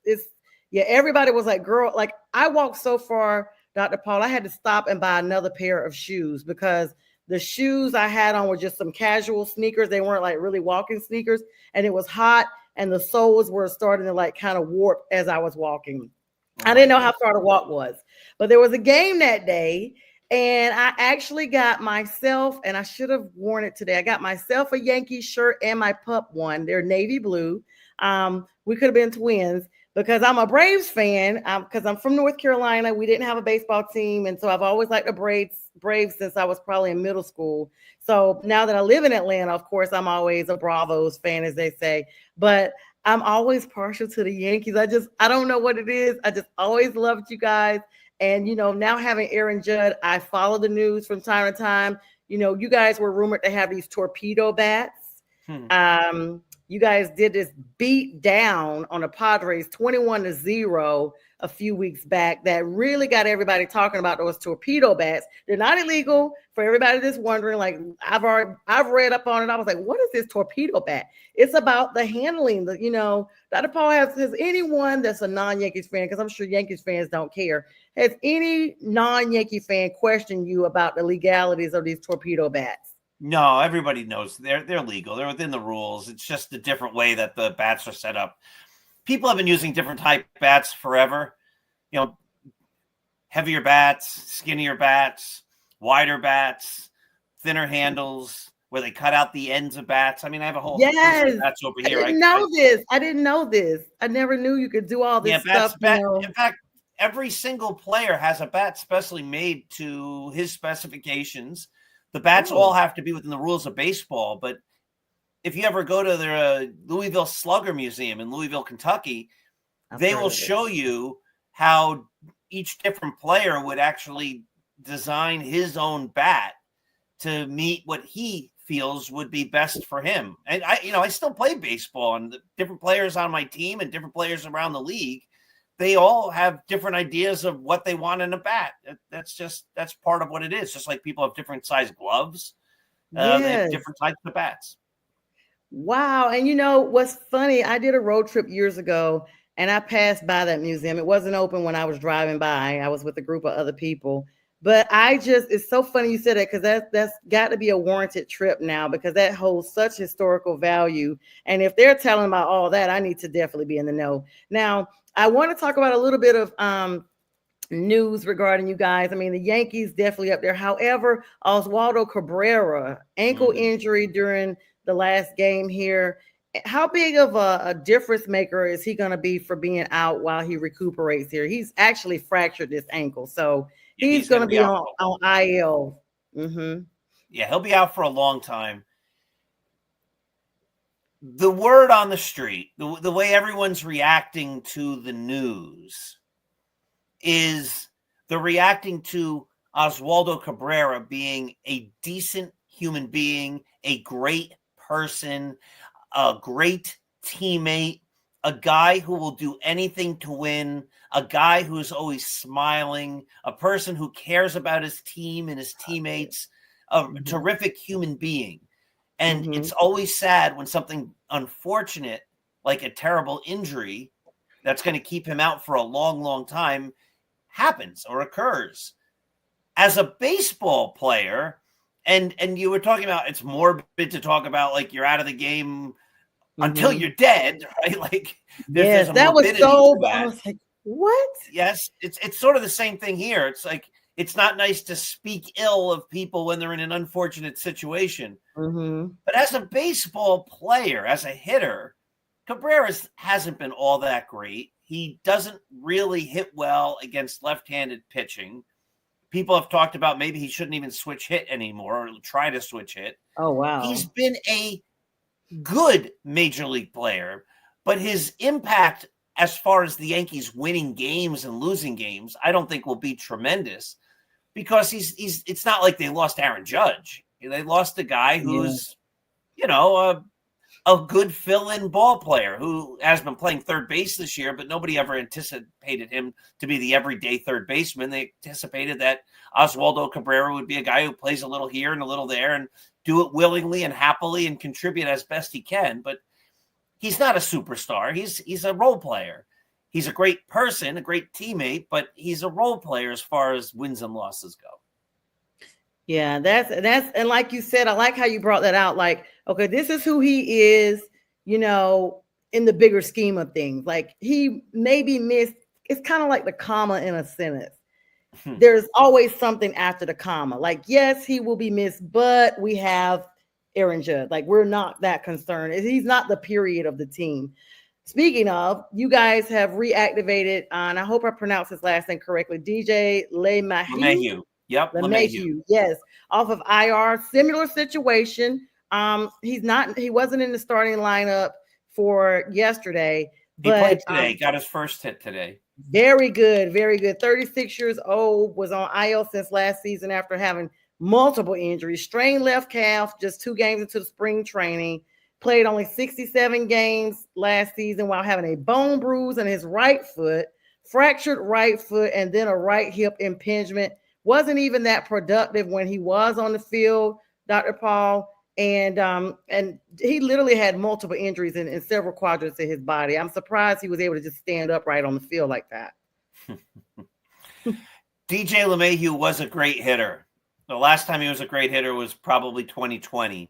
E: it's everybody was like, girl, like I walked so far, Dr. Paul, I had to stop and buy another pair of shoes because the shoes I had on were just some casual sneakers. They weren't like really walking sneakers, and it was hot, and the soles were starting to like kind of warp as I was walking. I didn't know how far the walk was, but there was a game that day. And I actually got myself, and I should have worn it today. I got myself a Yankee shirt and my pup one. They're navy blue. We could have been twins because I'm a Braves fan. Because I'm from North Carolina. We didn't have a baseball team, and so I've always liked the Braves since I was probably in middle school. So now that I live in Atlanta, of course, I'm always a Bravos fan, as they say. But I'm always partial to the Yankees. I don't know what it is. I just always loved you guys. And, you know, now having Aaron Judd, I follow the news from time to time. You know, you guys were rumored to have these torpedo bats. You guys did this beat down on the Padres 21-0 a few weeks back that really got everybody talking about those torpedo bats. They're not illegal. For everybody that's wondering, like I've read up on it. I was like, what is this torpedo bat? It's about the handling. You know, Dr. Paul has anyone that's a non-Yankees fan, because I'm sure Yankees fans don't care. Has any non-Yankee fan questioned you about the legalities of these torpedo bats?
C: No, everybody knows they're legal. They're within the rules. It's just a different way that the bats are set up. People have been using different type bats forever. You know, heavier bats, skinnier bats, wider bats, thinner handles, where they cut out the ends of bats. I mean, I have a whole
E: yes.
C: of bats over here.
E: I didn't know this. I didn't know this. I never knew you could do all this stuff.
C: In fact, every single player has a bat specially made to his specifications. The bats all have to be within the rules of baseball. But if you ever go to the Louisville Slugger Museum in Louisville, Kentucky, they will show you how each different player would actually design his own bat to meet what he feels would be best for him. And I still play baseball, and the different players on my team and different players around the league, they all have different ideas of what they want in a bat. That's part of what it is. Just like people have different size gloves, they have different types of bats.
E: Wow. And you know, what's funny, I did a road trip years ago and I passed by that museum. It wasn't open when I was driving by. I was with a group of other people. But it's so funny you said that, because that's got to be a warranted trip now, because that holds such historical value. And if they're telling about all that, I need to definitely be in the know. Now, I want to talk about a little bit of news regarding you guys. I mean, the Yankees definitely up there. However, Oswaldo Cabrera, ankle injury during the last game here. How big of a difference maker is he going to be for being out while he recuperates here? He's actually fractured this ankle, so he's going to be on IL. Mm-hmm.
C: Yeah, he'll be out for a long time. The word on the street, the way everyone's reacting to the news, is they're reacting to Oswaldo Cabrera being a decent human being, a great person, a great teammate, a guy who will do anything to win, a guy who is always smiling, a person who cares about his team and his teammates, a terrific human being. And it's always sad when something unfortunate, like a terrible injury that's going to keep him out for a long, long time, happens or occurs. As a baseball player, and you were talking about, it's morbid to talk about, like, you're out of the game until you're dead, right? Like, there's
E: that was so bad. I was like, what?
C: Yes, it's sort of the same thing here. It's like, it's not nice to speak ill of people when they're in an unfortunate situation. But as a baseball player, as a hitter, Cabrera hasn't been all that great. He doesn't really hit well against left-handed pitching. People have talked about maybe he shouldn't even switch hit anymore or try to switch hit.
E: Oh, wow.
C: He's been a good major league player, but his impact as far as the Yankees winning games and losing games, I don't think will be tremendous because it's not like they lost Aaron Judge. They lost a guy who's, a good fill-in ball player who has been playing third base this year, but nobody ever anticipated him to be the everyday third baseman. They anticipated that Oswaldo Cabrera would be a guy who plays a little here and a little there and do it willingly and happily and contribute as best he can. But he's not a superstar. He's a role player. He's a great person, a great teammate, but he's a role player as far as wins and losses go.
E: Yeah, that's and like you said, I like how you brought that out. Like, okay, this is who he is, in the bigger scheme of things. Like he maybe missed, it's kind of like the comma in a sentence. There's always something after the comma. Like, yes, he will be missed, but we have Aaron Judge. Like, we're not that concerned. He's not the period of the team. Speaking of, you guys have reactivated, and I hope I pronounced his last name correctly, DJ LeMahieu.
C: Yep,
E: LeMahieu. Yes, off of IR. Similar situation. He wasn't in the starting lineup for yesterday.
C: He played today, got his first hit today.
E: Very good, very good. 36 years old, was on IL since last season after having multiple injuries. Strained left calf, just 2 games into the spring training. Played only 67 games last season while having a bone bruise in his right foot, fractured right foot, and then a right hip impingement. Wasn't even that productive when he was on the field, Dr. Paul. And he literally had multiple injuries in several quadrants of his body. I'm surprised he was able to just stand upright on the field like that.
C: DJ LeMahieu was a great hitter. The last time he was a great hitter was probably 2020.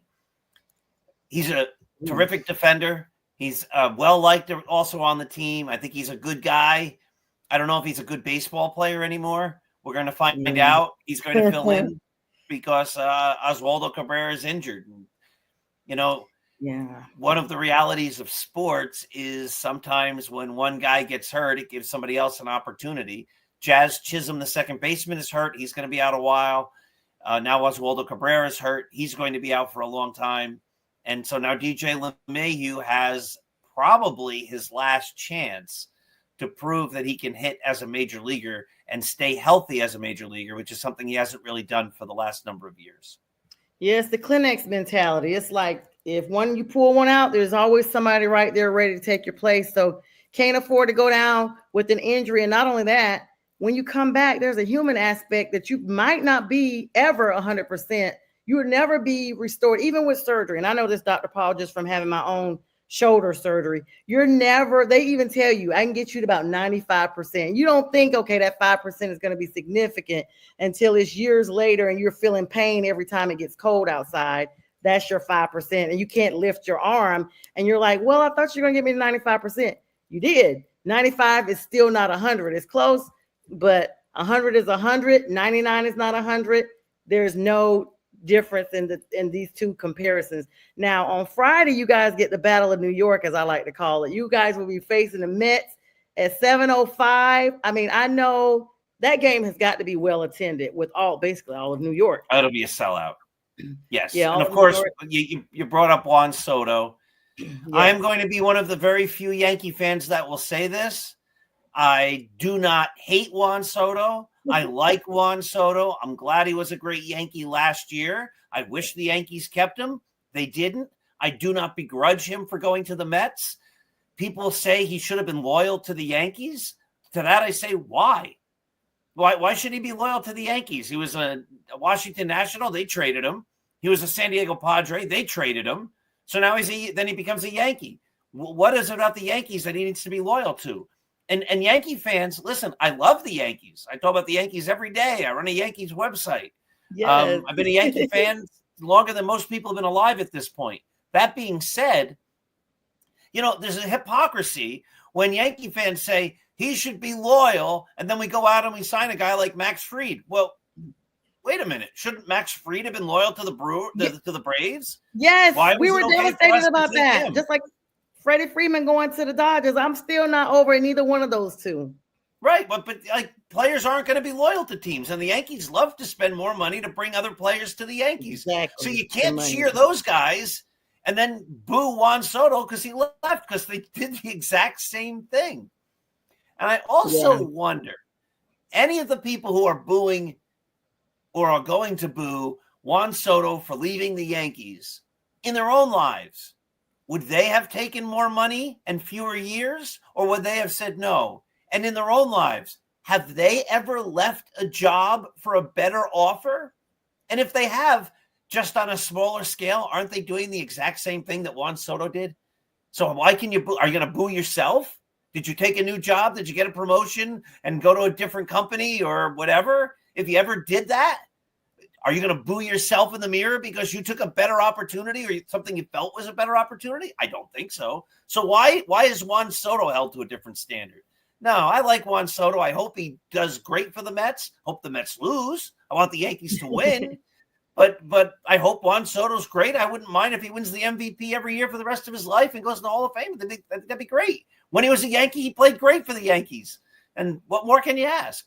C: He's a terrific defender. He's well-liked also on the team. I think he's a good guy. I don't know if he's a good baseball player anymore. We're going to find out. He's going to fill in because Oswaldo Cabrera is injured. One of the realities of sports is sometimes when one guy gets hurt, it gives somebody else an opportunity. Jazz Chisholm, the second baseman, is hurt. He's going to be out a while. Now Oswaldo Cabrera is hurt. He's going to be out for a long time. And so now DJ LeMahieu has probably his last chance to prove that he can hit as a major leaguer and stay healthy as a major leaguer, which is something he hasn't really done for the last number of years.
E: Yes, the Kleenex mentality. It's like if you pull one out, there's always somebody right there ready to take your place. So can't afford to go down with an injury. And not only that, when you come back, there's a human aspect that you might not be ever 100%. You would never be restored, even with surgery. And I know this, Dr. Paul, just from having my own shoulder surgery. They even tell you, I can get you to about 95%. You don't think, okay, that 5% is going to be significant until it's years later and you're feeling pain every time it gets cold outside. That's your 5%. And you can't lift your arm. And you're like, well, I thought you were going to get me to 95%. You did. 95 is still not 100. It's close, but 100 is 100. 99 is not 100. There's no difference in these two comparisons. Now on Friday, you guys get the Battle of New York, as I like to call it. You guys will be facing the Mets at 7:05. I mean, I know that game has got to be well attended with basically all of New York.
C: It'll be a sellout. Yes.
E: Yeah.
C: And of course, you brought up Juan Soto. Yes. I am going to be one of the very few Yankee fans that will say this. I do not hate Juan Soto. I like Juan Soto. I'm glad he was a great Yankee last year. I wish the Yankees kept him. They didn't. I do not begrudge him for going to the Mets. People say he should have been loyal to the Yankees. To that, I say, why? Why should he be loyal to the Yankees? He was a Washington National. They traded him. He was a San Diego Padre. They traded him. So now then he becomes a Yankee. What is it about the Yankees that he needs to be loyal to? And Yankee fans, listen, I love the Yankees. I talk about the Yankees every day. I run a Yankees website.
E: Yes.
C: I've been a Yankee fan longer than most people have been alive at this point. That being said, there's a hypocrisy when Yankee fans say he should be loyal, and then we go out and we sign a guy like Max Fried. Well, wait a minute. Shouldn't Max Fried have been loyal to the Braves?
E: Yes, we were devastated about that.
C: Him?
E: Just like Freddie Freeman going to the Dodgers. I'm still not over in either one of those two.
C: Right, but players aren't going to be loyal to teams, and the Yankees love to spend more money to bring other players to the Yankees.
E: Exactly.
C: So you can't cheer those guys and then boo Juan Soto because he left, because they did the exact same thing. And I also wonder, any of the people who are booing or are going to boo Juan Soto for leaving the Yankees in their own lives, would they have taken more money and fewer years, or would they have said no? And in their own lives, have they ever left a job for a better offer? And if they have, just on a smaller scale, aren't they doing the exact same thing that Juan Soto did? So why can you boo? Are you going to boo yourself? Did you take a new job? Did you get a promotion and go to a different company or whatever? If you ever did that, are you going to boo yourself in the mirror because you took a better opportunity or something you felt was a better opportunity? I don't think so. So why is Juan Soto held to a different standard? No, I like Juan Soto. I hope he does great for the Mets. Hope the Mets lose. I want the Yankees to win. But I hope Juan Soto's great. I wouldn't mind if he wins the MVP every year for the rest of his life and goes to the Hall of Fame. That'd be great. When he was a Yankee, he played great for the Yankees. And what more can you ask?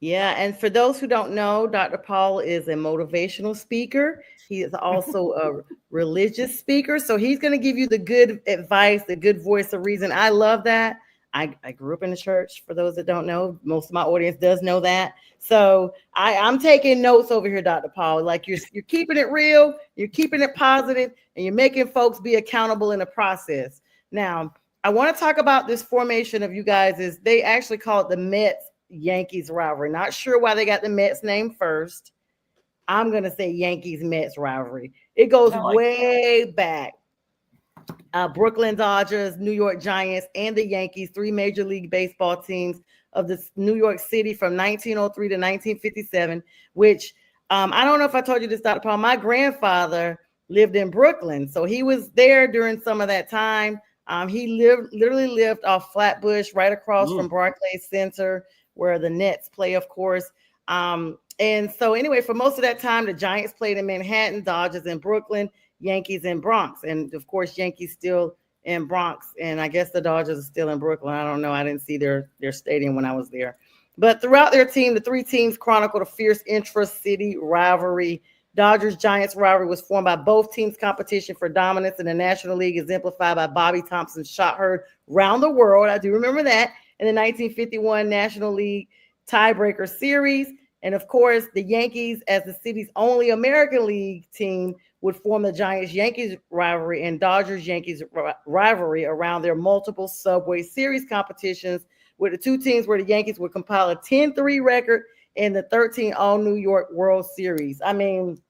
E: Yeah, and for those who don't know, Dr. Paul is a motivational speaker. He is also a religious speaker. So he's going to give you the good advice, the good voice of reason. I love that. I grew up in the church. For those that don't know, most of my audience does know that. So I'm taking notes over here, Dr. Paul. Like you're keeping it real, you're keeping it positive, and you're making folks be accountable in the process. Now, I want to talk about this formation of you guys. They actually call it the Mets-Yankees rivalry. Not sure why they got the Mets name first. I'm going to say Yankees-Mets rivalry. It goes way back. Brooklyn Dodgers, New York Giants, and the Yankees, 3 Major League Baseball teams of the New York City from 1903 to 1957, which I don't know if I told you this, Dr. Paul. My grandfather lived in Brooklyn, so he was there during some of that time. He literally lived off Flatbush, right across from Barclays Center, where the Nets play, of course. And so anyway, for most of that time, the Giants played in Manhattan, Dodgers in Brooklyn, Yankees in Bronx. And of course, Yankees still in Bronx. And I guess the Dodgers are still in Brooklyn. I don't know. I didn't see their stadium when I was there. But throughout their team, the 3 teams chronicled a fierce intra-city rivalry. Dodgers-Giants rivalry was formed by both teams' competition for dominance in the National League, exemplified by Bobby Thompson's shot heard round the world. I do remember that. In the 1951 National League tiebreaker series. And of course, the Yankees, as the city's only American League team, would form the Giants-Yankees rivalry and Dodgers-Yankees rivalry around their multiple Subway Series competitions, where the 2 teams where the Yankees would compile a 10-3 record in the 13 All-New York World Series. I mean,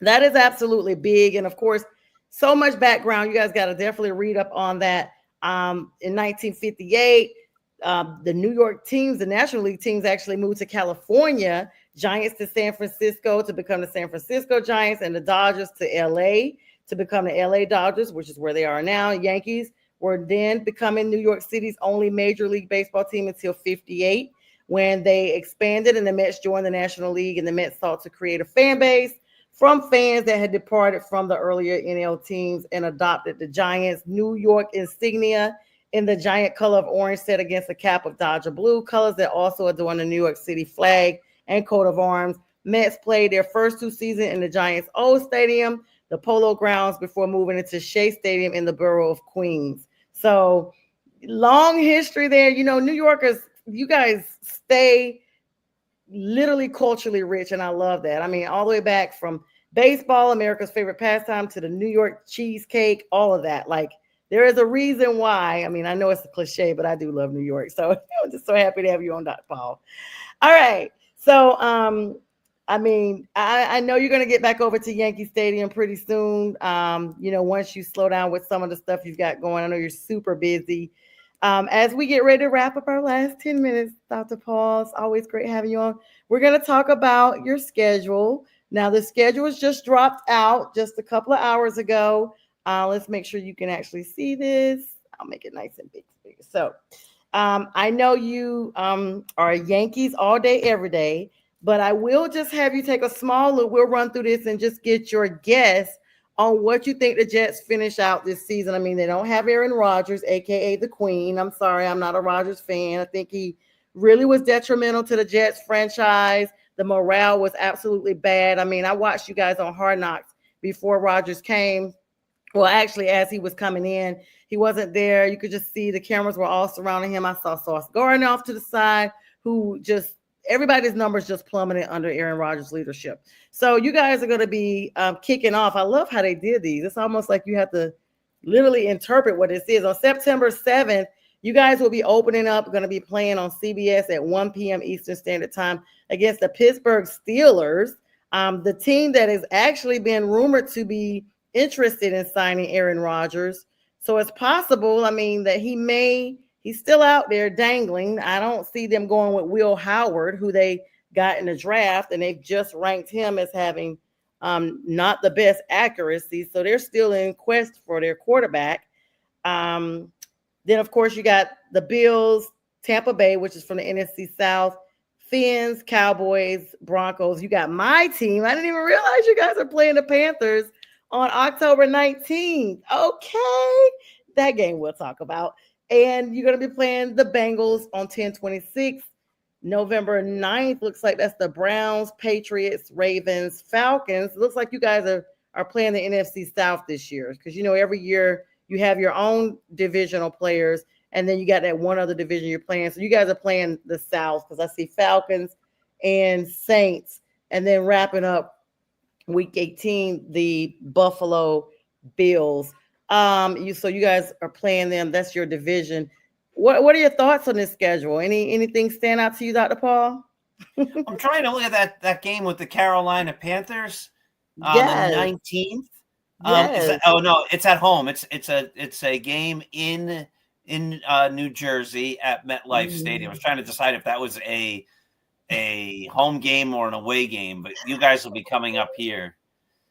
E: that is absolutely big. And of course, so much background. You guys got to definitely read up on that. In 1958, the New York teams, the National League teams, actually moved to California, Giants to San Francisco to become the San Francisco Giants, and the Dodgers to LA to become the LA Dodgers, which is where they are now. Yankees were then becoming New York City's only Major League Baseball team until 58, when they expanded and the Mets joined the National League, and the Mets sought to create a fan base from fans that had departed from the earlier NL teams and adopted the Giants' New York insignia in the giant color of orange set against a cap of Dodger blue, colors that also adorn the New York City flag and coat of arms. Mets played their first 2 seasons in the Giants' old stadium, the Polo Grounds, before moving into Shea Stadium in the borough of Queens. So long history there. You know, New Yorkers, you guys stay literally culturally rich, and I love that. I mean, all the way back from baseball, America's favorite pastime, to the New York cheesecake, all of that. Like, there is a reason why. I mean, I know it's a cliche, but I do love New York. So I'm just so happy to have you on, Dr. Paul. All right. So, I mean, I know you're going to get back over to Yankee Stadium pretty soon. You know, once you slow down with some of the stuff you've got going. I know you're super busy. As we get ready to wrap up our last 10 minutes, Dr. Paul, it's always great having you on. We're going to talk about your schedule. Now, the schedule was just dropped out just a couple of hours ago. Let's make sure you can actually see this. I'll make it nice and big. So I know you are Yankees all day, every day, but I will just have you take a small look. We'll run through this and just get your guess on what you think the Jets finish out this season. I mean, they don't have Aaron Rodgers, a.k.a. the Queen. I'm sorry, I'm not a Rodgers fan. I think he really was detrimental to the Jets franchise. The morale was absolutely bad. I mean, I watched you guys on Hard Knocks before Rodgers came. Well, actually, as he was coming in, he wasn't there. You could just see the cameras were all surrounding him. I saw Sauce Gardner off to the side, who just everybody's numbers just plummeted under Aaron Rodgers' leadership. So you guys are going to be kicking off. I love how they did these. It's almost like you have to literally interpret what this is. On September 7th, you guys will be opening up, going to be playing on CBS at 1 p.m. Eastern Standard Time against the Pittsburgh Steelers, the team that has actually been rumored to be interested in signing Aaron Rodgers. So it's possible, I mean, that he's still out there dangling. I don't see them going with Will Howard, who they got in the draft, and they've just ranked him as having not the best accuracy. So they're still in quest for their quarterback. Then, of course, you got the Bills, Tampa Bay, which is from the NFC South, Fins, Cowboys, Broncos. You got my team. I didn't even realize you guys are playing the Panthers on October 19th. Okay. That game we'll talk about. And you're going to be playing the Bengals on 10/26. November 9th, looks like that's the Browns, Patriots, Ravens, Falcons. It looks like you guys are playing the NFC South this year because, you know, every year you have your own divisional players, and then you got that one other division you're playing. So you guys are playing the South because I see Falcons and Saints, and then wrapping up Week 18, the Buffalo Bills. So you guys are playing them. That's your division. What are your thoughts on this schedule? Anything stand out to you, Dr. Paul?
C: I'm trying to look at that game with the Carolina Panthers on
E: Yes.
C: the 19th.
E: Yes.
C: No, it's at home. It's a game in New Jersey at MetLife Stadium. I was trying to decide if that was a home game or an away game, but you guys will be coming up here.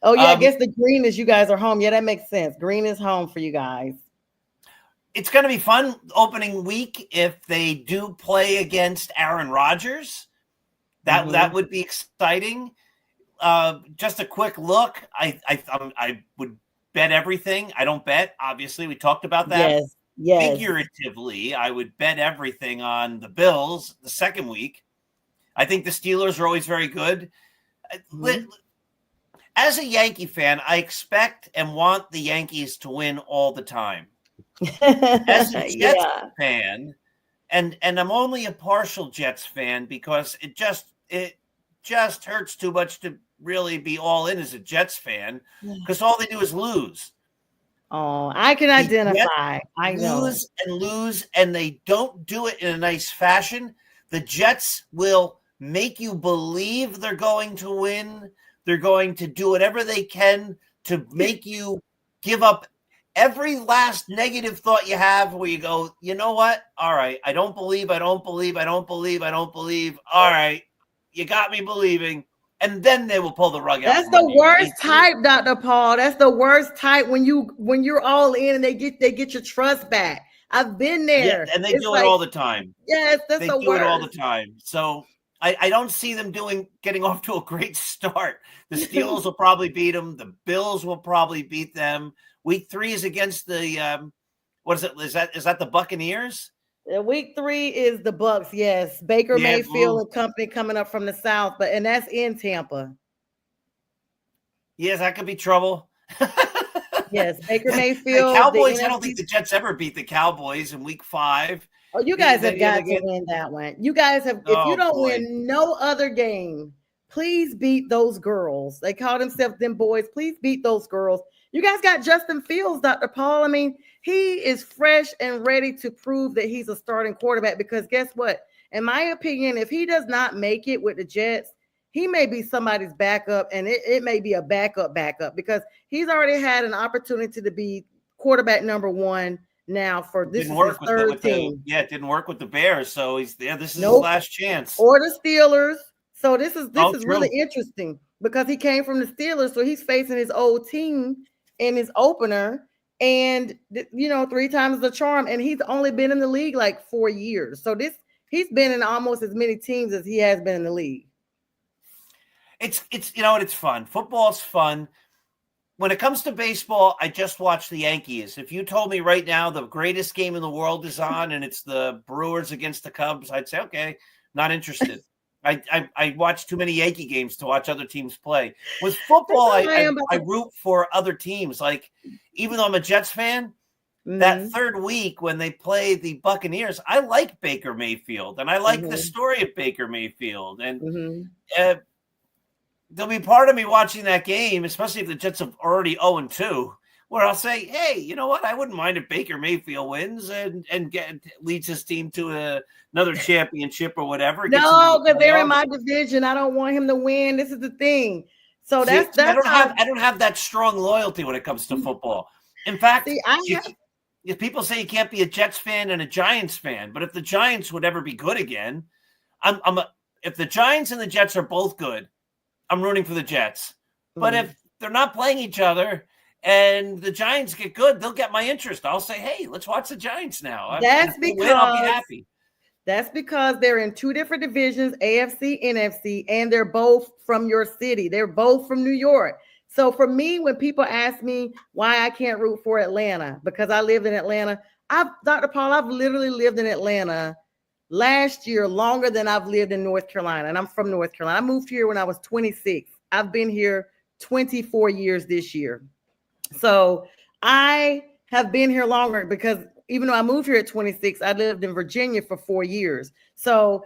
E: Oh, yeah, I guess the green is you guys are home. Yeah, that makes sense. Green is home for you guys.
C: It's going to be fun opening week if they do play against Aaron Rodgers. That would be exciting. Just a quick look. I would bet everything. I don't bet, obviously. We talked about that.
E: Yes.
C: Figuratively, I would bet everything on the Bills the second week. I think the Steelers are always very good. As a Yankee fan, I expect and want the Yankees to win all the time. As a Jets fan, and I'm only a partial Jets fan because it just hurts too much to really be all in as a Jets fan because all they do is lose.
E: Oh, I can identify. I know.
C: Lose, and they don't do it in a nice fashion. The Jets will make you believe they're going to win. They're going to do whatever they can to make you give up every last negative thought you have where you go, you know what? All right, I don't believe. All right, you got me believing. And then they will pull the rug out.
E: That's the worst type, Dr. Paul. That's the worst type when you're all in and they get your trust back. I've been there.
C: Yeah, and they do it all the time.
E: Yes,
C: they do it all the time. So I don't see them getting off to a great start. The Steelers will probably beat them. The Bills will probably beat them. Week 3 is against the what is it? Is that the Buccaneers?
E: Week 3 is the Bucks. Yes, Baker Mayfield and company coming up from the South, and that's in Tampa.
C: Yes, that could be trouble.
E: Yes, Baker Mayfield.
C: The Cowboys. I don't think the Jets ever beat the Cowboys in Week 5.
E: Oh, you guys have got to win that one. You guys have. If you don't win no other game, please beat those girls. They call themselves them boys. Please beat those girls. You guys got Justin Fields, Dr. Paul. I mean, he is fresh and ready to prove that he's a starting quarterback because guess what? In my opinion, if he does not make it with the Jets, he may be somebody's backup, and it may be a backup because he's already had an opportunity to be quarterback number 1 now for this is his third team.
C: It didn't work with the Bears, so he's there. This is his last chance.
E: Or the Steelers. So this is really interesting because he came from the Steelers, so he's facing his old team in his opener, and 3 times the charm, and he's only been in the league like 4 years. So he's been in almost as many teams as he has been in the league.
C: It's it's fun. Football's fun. when it comes to baseball, I just watch the Yankees. If you told me right now the greatest game in the world is on and it's the Brewers against the Cubs, I'd say, okay, not interested. I watch too many Yankee games to watch other teams play. With football, I root for other teams. Like, even though I'm a Jets fan, that third week when they play the Buccaneers, I like Baker Mayfield, and I like the story of Baker Mayfield. And there'll be part of me watching that game, especially if the Jets have already 0-2, where I'll say, hey, you know what? I wouldn't mind if Baker Mayfield wins and leads his team to another championship or whatever.
E: No, because they're in my division. I don't want him to win. This is the thing. So that's
C: I don't have that strong loyalty when it comes to football. In fact, if people say you can't be a Jets fan and a Giants fan, but if the Giants would ever be good again, if the Giants and the Jets are both good, I'm rooting for the Jets. But if they're not playing each other and the Giants get good, they'll get my interest. I'll say, hey, let's watch the Giants now.
E: I'll be happy. That's because they're in two different divisions, AFC, NFC, and they're both from your city. They're both from New York. So for me, when people ask me why I can't root for Atlanta, because I lived in Atlanta, Dr. Paul, I've literally lived in Atlanta last year longer than I've lived in North Carolina. And I'm from North Carolina. I moved here when I was 26. I've been here 24 years this year. So I have been here longer because even though I moved here at 26, I lived in Virginia for 4 years. So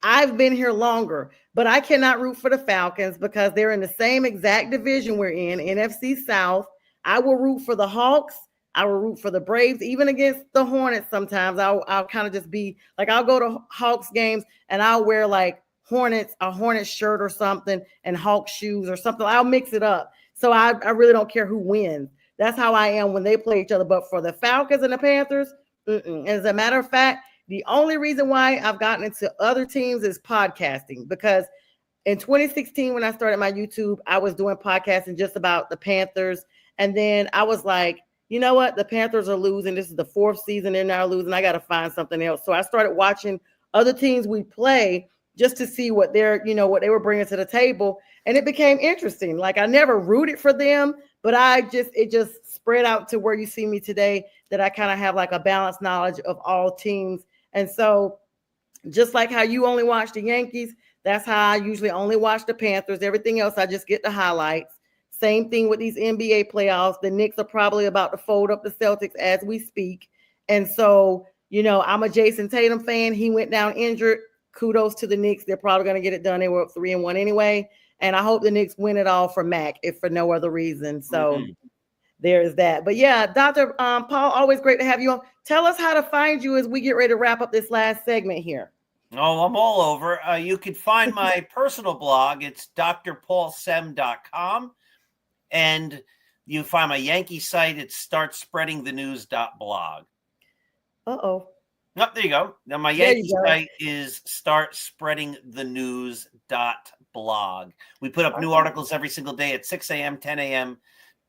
E: I've been here longer, but I cannot root for the Falcons because they're in the same exact division we're in, NFC South. I will root for the Hawks. I will root for the Braves, even against the Hornets. Sometimes I'll kind of just be like, I'll go to Hawks games and I'll wear like a Hornets shirt or something and Hawks shoes or something. I'll mix it up. So I really don't care who wins. That's how I am when they play each other. But for the Falcons and the Panthers, as a matter of fact, the only reason why I've gotten into other teams is podcasting, because in 2016, when I started my YouTube, I was doing podcasting just about the Panthers. And then I was like, you know what? The Panthers are losing. This is the 4th season they're now losing. I got to find something else. So I started watching other teams we play just to see what what they were bringing to the table. And it became interesting. Like, I never rooted for them, but it just spread out to where you see me today, that I kind of have like a balanced knowledge of all teams. And so just like how you only watch the Yankees, that's how I usually only watch the Panthers. Everything else, I just get the highlights. Same thing with these NBA playoffs. The Knicks are probably about to fold up the Celtics as we speak. And so, I'm a Jason Tatum fan. He went down injured. Kudos to the Knicks. They're probably going to get it done. They were up 3-1 anyway. And I hope the Knicks win it all for Mac, if for no other reason. So there's that. But yeah, Dr. Paul, always great to have you on. Tell us how to find you as we get ready to wrap up this last segment here.
C: Oh, I'm all over. You can find my personal blog. It's drpaulsem.com. And you find my Yankee site. It's startspreadingthenews.blog.
E: Uh-oh.
C: Oh, there you go. Now my Yankee site is startspreadingthenews.blog. We put up new articles every single day at 6 a.m., 10 a.m.,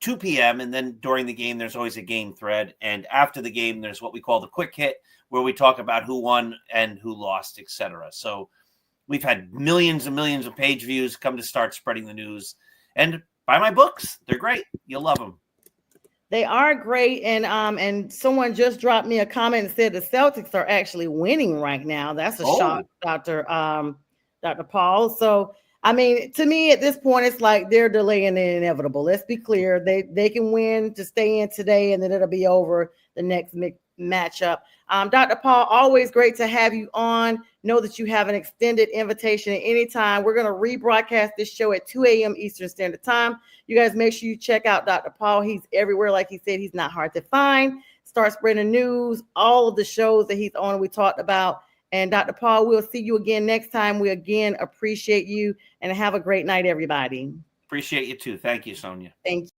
C: 2 p.m. And then during the game, there's always a game thread. And after the game, there's what we call the quick hit, where we talk about who won and who lost, etc. So we've had millions and millions of page views. Come to Start Spreading the News and buy my books. They're great. You'll love them.
E: They are great. And someone just dropped me a comment and said the Celtics are actually winning right now. That's a shock, Dr. Paul. So, I mean, to me at this point, it's like they're delaying the inevitable. Let's be clear. They can win to stay in today, and then it'll be over the next matchup. Dr. Paul, always great to have you on. Know that you have an extended invitation at any time. We're going to rebroadcast this show at 2 a.m. Eastern Standard Time. You guys make sure you check out Dr. Paul. He's everywhere. Like he said, he's not hard to find. Start Spreading the News, all of the shows that he's on, we talked about. And Dr. Paul, we'll see you again next time. We again appreciate you, and have a great night, everybody.
C: Appreciate you too. Thank you, Sonia.
E: Thank you.